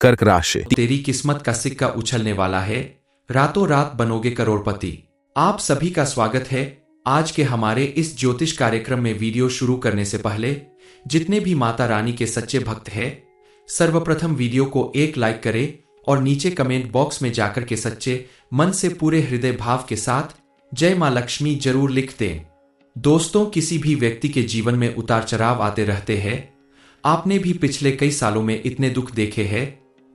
कर्क राशि। तेरी किस्मत का सिक्का उछलने वाला है, रातों रात बनोगे करोड़पति। आप सभी का स्वागत है आज के हमारे इस ज्योतिष कार्यक्रम में। वीडियो शुरू करने से पहले जितने भी माता रानी के सच्चे भक्त हैं, सर्वप्रथम वीडियो को एक लाइक करें और नीचे कमेंट बॉक्स में जाकर के सच्चे मन से पूरे हृदय भाव के साथ जय मां लक्ष्मी जरूर लिख दें। दोस्तों, किसी भी व्यक्ति के जीवन में उतार चढ़ाव आते रहते हैं। आपने भी पिछले कई सालों में इतने दुख देखे हैं,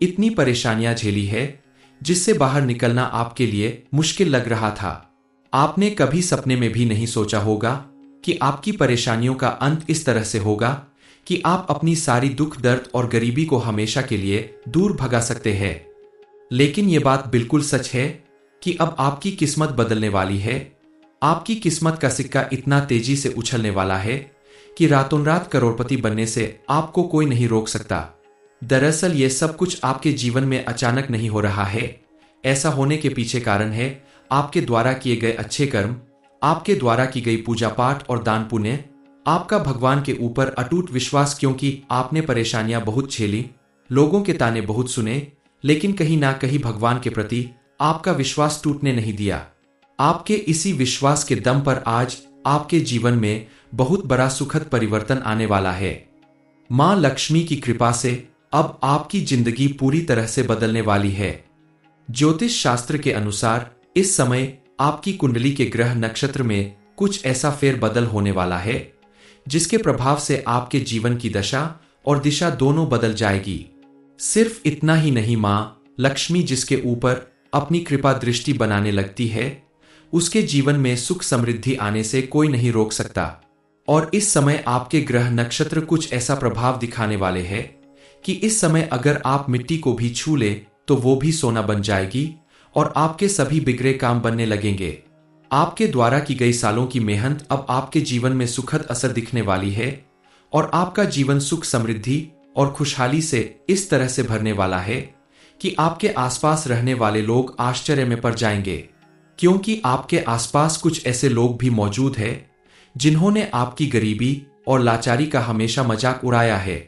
इतनी परेशानियां झेली है, जिससे बाहर निकलना आपके लिए मुश्किल लग रहा था। आपने कभी सपने में भी नहीं सोचा होगा कि आपकी परेशानियों का अंत इस तरह से होगा कि आप अपनी सारी दुख दर्द और गरीबी को हमेशा के लिए दूर भगा सकते हैं। लेकिन यह बात बिल्कुल सच है कि अब आपकी किस्मत बदलने वाली है। आपकी किस्मत का सिक्का इतना तेजी से उछलने वाला है कि रातों रात करोड़पति बनने से आपको कोई नहीं रोक सकता। दरअसल ये सब कुछ आपके जीवन में अचानक नहीं हो रहा है। ऐसा होने के पीछे कारण है आपके द्वारा किए गए अच्छे कर्म, आपके द्वारा की गई पूजा पाठ और दान पुण्य, आपका भगवान के ऊपर अटूट विश्वास। क्योंकि आपने परेशानियां बहुत झेली, लोगों के ताने बहुत सुने, लेकिन कहीं ना कहीं भगवान के प्रति आपका विश्वास टूटने नहीं दिया। आपके इसी विश्वास के दम पर आज आपके जीवन में बहुत बड़ा सुखद परिवर्तन आने वाला है। मां लक्ष्मी की कृपा से अब आपकी जिंदगी पूरी तरह से बदलने वाली है। ज्योतिष शास्त्र के अनुसार इस समय आपकी कुंडली के ग्रह नक्षत्र में कुछ ऐसा फेरबदल होने वाला है जिसके प्रभाव से आपके जीवन की दशा और दिशा दोनों बदल जाएगी। सिर्फ इतना ही नहीं, मां लक्ष्मी जिसके ऊपर अपनी कृपा दृष्टि बनाने लगती है, उसके जीवन में सुख समृद्धि आने से कोई नहीं रोक सकता। और इस समय आपके ग्रह नक्षत्र कुछ ऐसा प्रभाव दिखाने वाले हैं कि इस समय अगर आप मिट्टी को भी छू ले तो वो भी सोना बन जाएगी और आपके सभी बिगड़े काम बनने लगेंगे। आपके द्वारा की गई सालों की मेहनत अब आपके जीवन में सुखद असर दिखने वाली है और आपका जीवन सुख समृद्धि और खुशहाली से इस तरह से भरने वाला है कि आपके आसपास रहने वाले लोग आश्चर्य में पड़ जाएंगे। क्योंकि आपके आसपास कुछ ऐसे लोग भी मौजूद हैं जिन्होंने आपकी गरीबी और लाचारी का हमेशा मजाक उड़ाया है।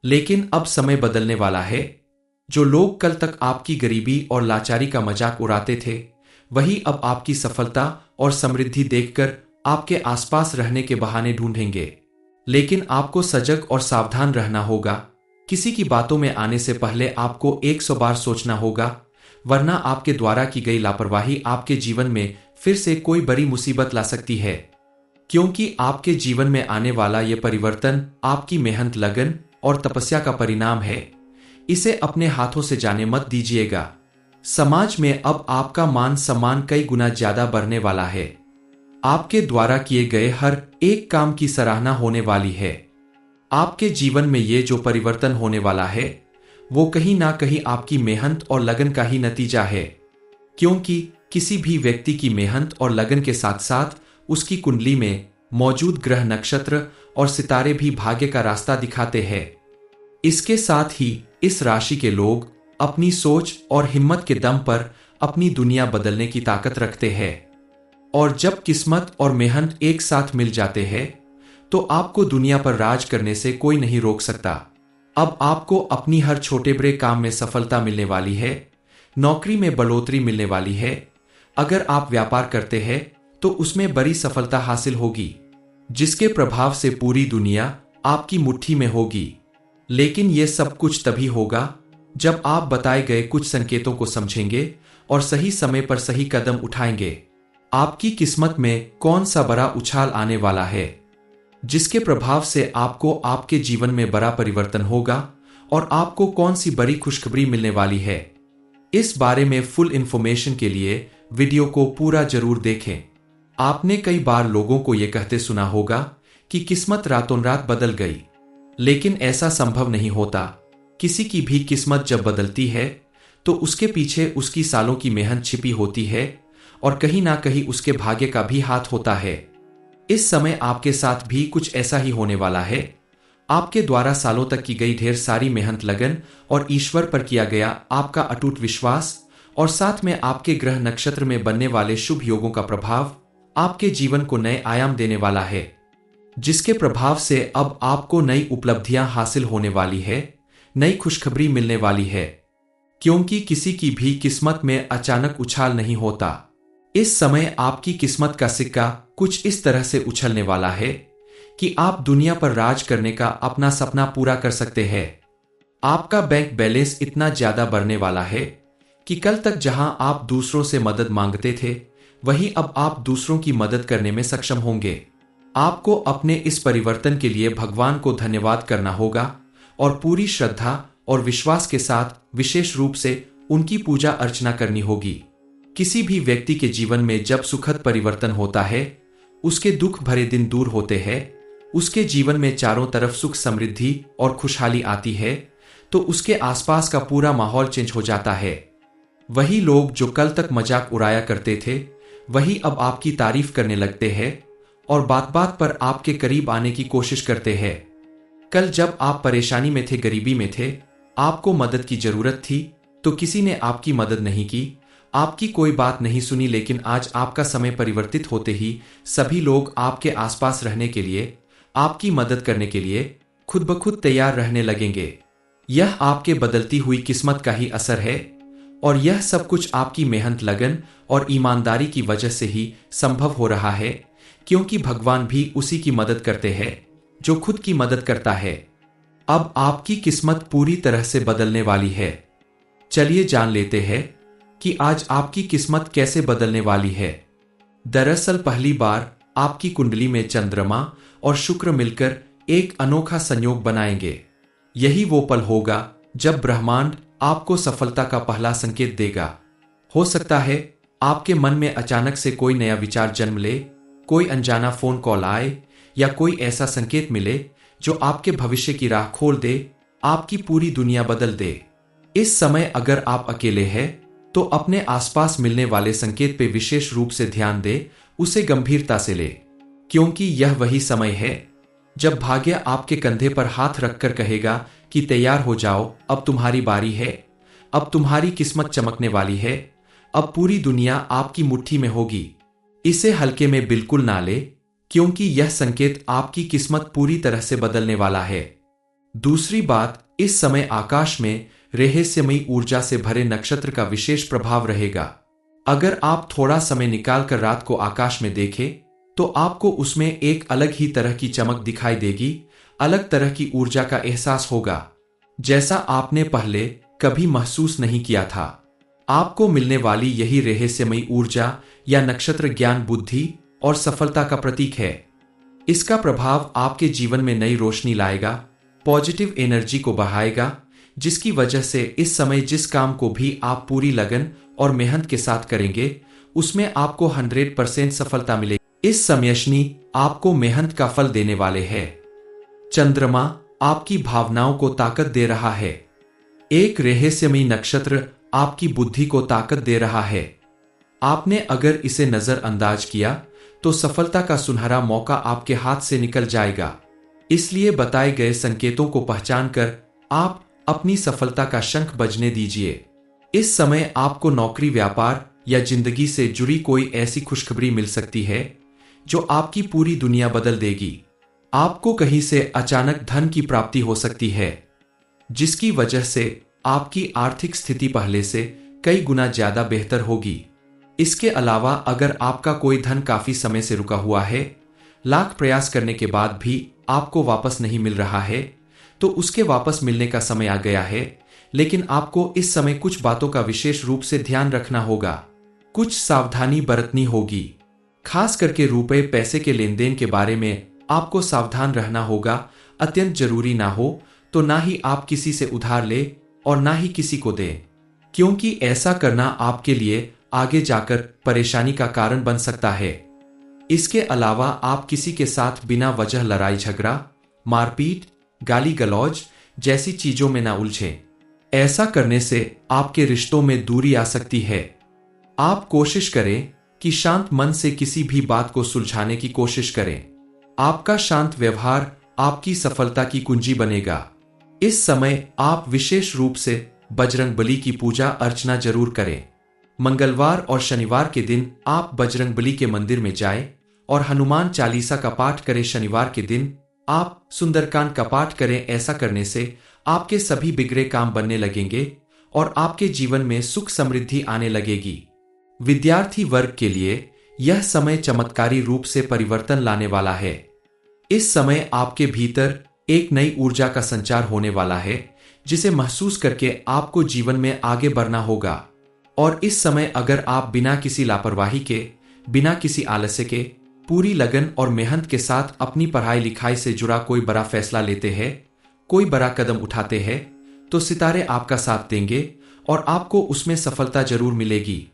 लेकिन अब समय बदलने वाला है। जो लोग कल तक आपकी गरीबी और लाचारी का मजाक उड़ाते थे, वही अब आपकी सफलता और समृद्धि देखकर आपके आसपास रहने के बहाने ढूंढेंगे। लेकिन आपको सजग और सावधान रहना होगा। किसी की बातों में आने से पहले आपको 100 बार सोचना होगा, वरना आपके द्वारा की गई लापरवाही आपके जीवन में फिर से कोई बड़ी मुसीबत ला सकती है। क्योंकि आपके जीवन में आने वाला यह परिवर्तन आपकी मेहनत, लगन और तपस्या का परिणाम है। इसे अपने हाथों से जाने मत दीजिएगा। समाज में अब आपका मान सम्मान कई गुना ज्यादा बढ़ने वाला है। आपके द्वारा किए गए हर एक काम की सराहना होने वाली है। आपके जीवन में ये जो परिवर्तन होने वाला है, वो कहीं ना कहीं आपकी मेहनत और लगन का ही नतीजा है। क्योंकि किसी भी व्यक्ति की मेहनत और लगन के साथ साथ उसकी कुंडली में मौजूद ग्रह नक्षत्र और सितारे भी भाग्य का रास्ता दिखाते हैं। इसके साथ ही इस राशि के लोग अपनी सोच और हिम्मत के दम पर अपनी दुनिया बदलने की ताकत रखते हैं। और जब किस्मत और मेहनत एक साथ मिल जाते हैं तो आपको दुनिया पर राज करने से कोई नहीं रोक सकता। अब आपको अपनी हर छोटे बड़े काम में सफलता मिलने वाली है, नौकरी में बढ़ोतरी मिलने वाली है। अगर आप व्यापार करते हैं तो उसमें बड़ी सफलता हासिल होगी, जिसके प्रभाव से पूरी दुनिया आपकी मुट्ठी में होगी। लेकिन यह सब कुछ तभी होगा जब आप बताए गए कुछ संकेतों को समझेंगे और सही समय पर सही कदम उठाएंगे। आपकी किस्मत में कौन सा बड़ा उछाल आने वाला है जिसके प्रभाव से आपको आपके जीवन में बड़ा परिवर्तन होगा और आपको कौन सी बड़ी खुशखबरी मिलने वाली है, इस बारे में फुल इंफॉर्मेशन के लिए वीडियो को पूरा जरूर देखें। आपने कई बार लोगों को यह कहते सुना होगा कि किस्मत रातों रात बदल गई, लेकिन ऐसा संभव नहीं होता। किसी की भी किस्मत जब बदलती है तो उसके पीछे उसकी सालों की मेहनत छिपी होती है और कहीं ना कहीं उसके भाग्य का भी हाथ होता है। इस समय आपके साथ भी कुछ ऐसा ही होने वाला है। आपके द्वारा सालों तक की गई ढेर सारी मेहनत, लगन और ईश्वर पर किया गया आपका अटूट विश्वास और साथ में आपके ग्रह नक्षत्र में बनने वाले शुभ योगों का प्रभाव आपके जीवन को नए आयाम देने वाला है, जिसके प्रभाव से अब आपको नई उपलब्धियां हासिल होने वाली है, नई खुशखबरी मिलने वाली है, क्योंकि किसी की भी किस्मत में अचानक उछाल नहीं होता। इस समय आपकी किस्मत का सिक्का कुछ इस तरह से उछलने वाला है कि आप दुनिया पर राज करने का अपना सपना पूरा कर सकते हैं। आपका बैंक बैलेंस इतना ज्यादा बढ़ने वाला है कि कल तक जहां आप दूसरों से मदद मांगते थे, वहीं अब आप दूसरों की मदद करने में सक्षम होंगे। आपको अपने इस परिवर्तन के लिए भगवान को धन्यवाद करना होगा और पूरी श्रद्धा और विश्वास के साथ विशेष रूप से उनकी पूजा अर्चना करनी होगी। किसी भी व्यक्ति के जीवन में जब सुखद परिवर्तन होता है, उसके दुख भरे दिन दूर होते हैं, उसके जीवन में चारों तरफ सुख समृद्धि और खुशहाली आती है, तो उसके आसपास का पूरा माहौल चेंज हो जाता है। वही लोग जो कल तक मजाक उड़ाया करते थे, वही अब आपकी तारीफ करने लगते हैं और बात बात पर आपके करीब आने की कोशिश करते हैं। कल जब आप परेशानी में थे, गरीबी में थे, आपको मदद की जरूरत थी, तो किसी ने आपकी मदद नहीं की, आपकी कोई बात नहीं सुनी। लेकिन आज आपका समय परिवर्तित होते ही सभी लोग आपके आसपास रहने के लिए, आपकी मदद करने के लिए खुद ब खुद तैयार रहने लगेंगे। यह आपके बदलती हुई किस्मत का ही असर है और यह सब कुछ आपकी मेहनत, लगन और ईमानदारी की वजह से ही संभव हो रहा है, क्योंकि भगवान भी उसी की मदद करते हैं जो खुद की मदद करता है। अब आपकी किस्मत पूरी तरह से बदलने वाली है। चलिए जान लेते हैं कि आज आपकी किस्मत कैसे बदलने वाली है। दरअसल पहली बार आपकी कुंडली में चंद्रमा और शुक्र मिलकर एक अनोखा संयोग बनाएंगे। यही वो पल होगा जब ब्रह्मांड आपको सफलता का पहला संकेत देगा। हो सकता है आपके मन में अचानक से कोई नया विचार जन्म ले, कोई अनजाना फोन कॉल आए या कोई ऐसा संकेत मिले जो आपके भविष्य की राह खोल दे, आपकी पूरी दुनिया बदल दे। इस समय अगर आप अकेले हैं तो अपने आसपास मिलने वाले संकेत पे विशेष रूप से ध्यान दे, उसे गंभीरता से ले, क्योंकि यह वही समय है जब भाग्य आपके कंधे पर हाथ रखकर कहेगा कि तैयार हो जाओ, अब तुम्हारी बारी है, अब तुम्हारी किस्मत चमकने वाली है, अब पूरी दुनिया आपकी मुट्ठी में होगी। इसे हल्के में बिल्कुल ना ले, क्योंकि यह संकेत आपकी किस्मत पूरी तरह से बदलने वाला है। दूसरी बात, इस समय आकाश में रहस्यमयी ऊर्जा से भरे नक्षत्र का विशेष प्रभाव रहेगा। अगर आप थोड़ा समय निकालकर रात को आकाश में देखें, तो आपको उसमें एक अलग ही तरह की चमक दिखाई देगी, अलग तरह की ऊर्जा का एहसास होगा, जैसा आपने पहले कभी महसूस नहीं किया था। आपको मिलने वाली यही रहस्यमयी ऊर्जा या नक्षत्र ज्ञान, बुद्धि और सफलता का प्रतीक है। इसका प्रभाव आपके जीवन में नई रोशनी लाएगा, पॉजिटिव एनर्जी को बढ़ाएगा, जिसकी वजह से इस समय जिस काम को भी आप पूरी लगन और मेहनत के साथ करेंगे, उसमें आपको 100% सफलता मिलेगी। इस समयशनी आपको मेहनत का फल देने वाले हैं। चंद्रमा आपकी भावनाओं को ताकत दे रहा है। एक रहस्यमयी नक्षत्र आपकी बुद्धि को ताकत दे रहा है। आपने अगर इसे नजरअंदाज किया तो सफलता का सुनहरा मौका आपके हाथ से निकल जाएगा। इसलिए बताए गए संकेतों को पहचान कर आप अपनी सफलता का शंख बजने दीजिए। इस समय आपको नौकरी, व्यापार या जिंदगी से जुड़ी कोई ऐसी खुशखबरी मिल सकती है जो आपकी पूरी दुनिया बदल देगी। आपको कहीं से अचानक धन की प्राप्ति हो सकती है, जिसकी वजह से आपकी आर्थिक स्थिति पहले से कई गुना ज्यादा बेहतर होगी। इसके अलावा अगर आपका कोई धन काफी समय से रुका हुआ है, लाख प्रयास करने के बाद भी आपको वापस नहीं मिल रहा है, तो उसके वापस मिलने का समय आ गया है। लेकिन आपको इस समय कुछ बातों का विशेष रूप से ध्यान रखना होगा, कुछ सावधानी बरतनी होगी। खास करके रुपए पैसे के लेन देन के बारे में आपको सावधान रहना होगा। अत्यंत जरूरी ना हो तो ना ही आप किसी से उधार ले और ना ही किसी को दे, क्योंकि ऐसा करना आपके लिए आगे जाकर परेशानी का कारण बन सकता है। इसके अलावा आप किसी के साथ बिना वजह लड़ाई झगड़ा, मारपीट, गाली गलौज जैसी चीजों में ना उलझें। ऐसा करने से आपके रिश्तों में दूरी आ सकती है। आप कोशिश करें कि शांत मन से किसी भी बात को सुलझाने की कोशिश करें। आपका शांत व्यवहार आपकी सफलता की कुंजी बनेगा। इस समय आप विशेष रूप से बजरंगबली की पूजा अर्चना जरूर करें। मंगलवार और शनिवार के दिन आप बजरंगबली के मंदिर में जाएं और हनुमान चालीसा का पाठ करें। शनिवार के दिन आप सुंदरकांड का पाठ करें। ऐसा करने से आपके सभी बिगड़े काम बनने लगेंगे और आपके जीवन में सुख समृद्धि आने लगेगी। विद्यार्थी वर्ग के लिए यह समय चमत्कारी रूप से परिवर्तन लाने वाला है। इस समय आपके भीतर एक नई ऊर्जा का संचार होने वाला है, जिसे महसूस करके आपको जीवन में आगे बढ़ना होगा। और इस समय अगर आप बिना किसी लापरवाही के, बिना किसी आलस्य के, पूरी लगन और मेहनत के साथ अपनी पढ़ाई लिखाई से जुड़ा कोई बड़ा फैसला लेते हैं, कोई बड़ा कदम उठाते हैं, तो सितारे आपका साथ देंगे और आपको उसमें सफलता जरूर मिलेगी।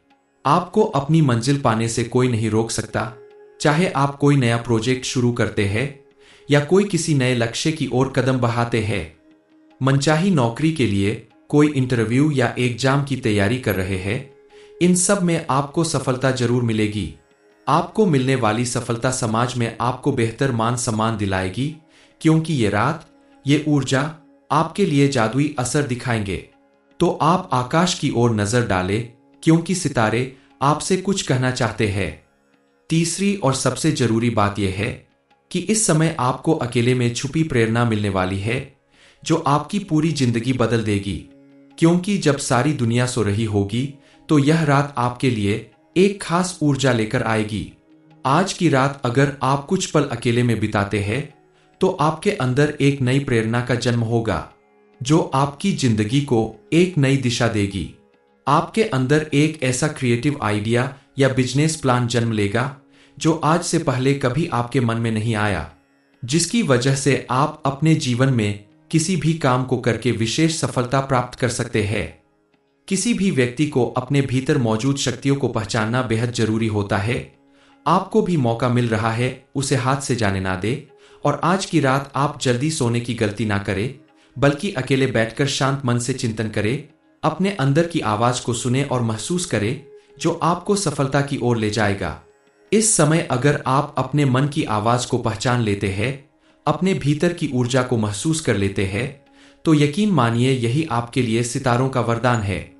आपको अपनी मंजिल पाने से कोई नहीं रोक सकता, चाहे आप कोई नया प्रोजेक्ट शुरू करते हैं या कोई किसी नए लक्ष्य की ओर कदम बढ़ाते हैं। मनचाही नौकरी के लिए कोई इंटरव्यू या एग्जाम की तैयारी कर रहे हैं, इन सब में आपको सफलता जरूर मिलेगी। आपको मिलने वाली सफलता समाज में आपको बेहतर मान सम्मान दिलाएगी, क्योंकि ये रात, ये ऊर्जा आपके लिए जादुई असर दिखाएंगे। तो आप आकाश की ओर नजर डालें, क्योंकि सितारे आपसे कुछ कहना चाहते हैं। तीसरी और सबसे जरूरी बात यह है कि इस समय आपको अकेले में छुपी प्रेरणा मिलने वाली है, जो आपकी पूरी जिंदगी बदल देगी। क्योंकि जब सारी दुनिया सो रही होगी, तो यह रात आपके लिए एक खास ऊर्जा लेकर आएगी। आज की रात अगर आप कुछ पल अकेले में बिताते हैं, तो आपके अंदर एक नई प्रेरणा का जन्म होगा, जो आपकी जिंदगी को एक नई दिशा देगी। आपके अंदर एक ऐसा क्रिएटिव आइडिया या बिजनेस प्लान जन्म लेगा, जो आज से पहले कभी आपके मन में नहीं आया, जिसकी वजह से आप अपने जीवन में किसी भी काम को करके विशेष सफलता प्राप्त कर सकते हैं। किसी भी व्यक्ति को अपने भीतर मौजूद शक्तियों को पहचानना बेहद जरूरी होता है। आपको भी मौका मिल रहा है, उसे हाथ से जाने ना दे। और आज की रात आप जल्दी सोने की गलती ना करें, बल्कि अकेले बैठकर शांत मन से चिंतन करें, अपने अंदर की आवाज को सुने और महसूस करें, जो आपको सफलता की ओर ले जाएगा। इस समय अगर आप अपने मन की आवाज को पहचान लेते हैं, अपने भीतर की ऊर्जा को महसूस कर लेते हैं, तो यकीन मानिए यही आपके लिए सितारों का वरदान है।